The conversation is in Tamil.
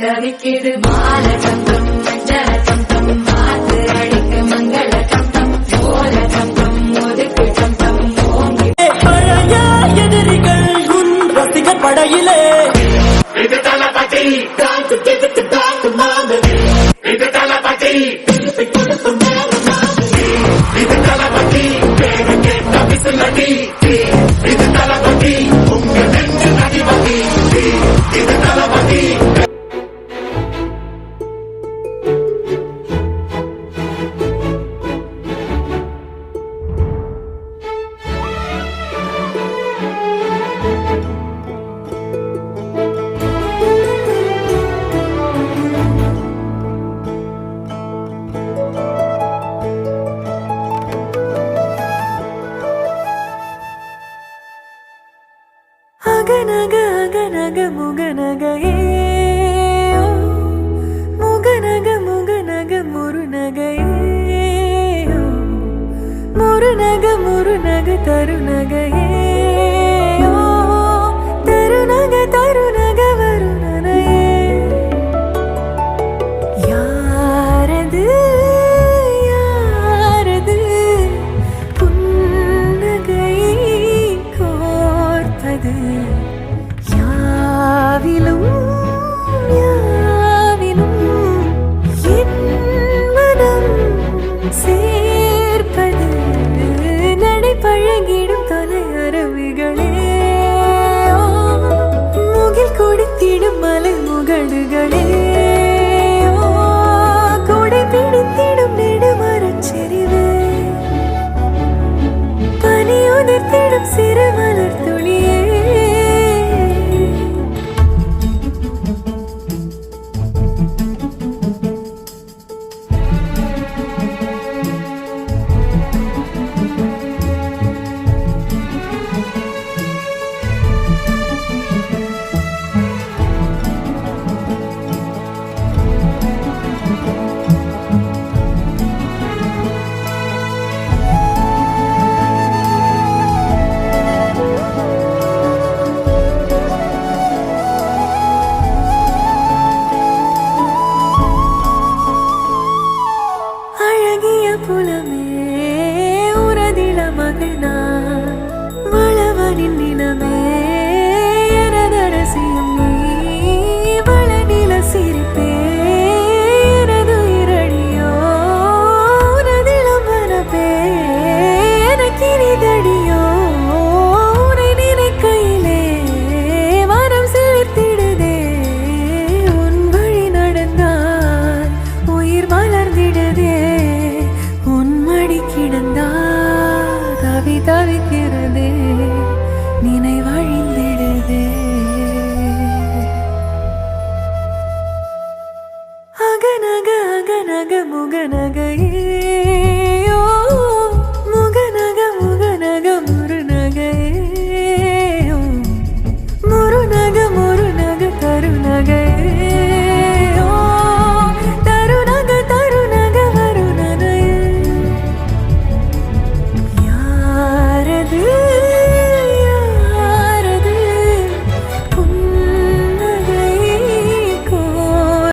தவிக்கிது மால சந்தம் மஞ்சள சந்தம் மாத்து அடிக்க மங்கள சந்தம் ஓல சந்தம் ஒதுக்கு சந்தம் ஓங்கி பழைய எதிரிகள் உன் ரசிகர் படையிலே இது தளபதி காத்து கிழக்கு தாக்கு மாது இது தளபதி திருப்பி கொடுத்து இது தளபதி பேரு கேட்ட விசிலடி இது தளபதி உங்க நெஞ்சு அதிபதி இது தளபதி அகநக அகநக முகநகையே முகநக முகநக முருநகையே முருநக முருநக தருநகையே தருநக தருநக வருணனையே யாரது யாரது புன்னகை கோர்ப்பது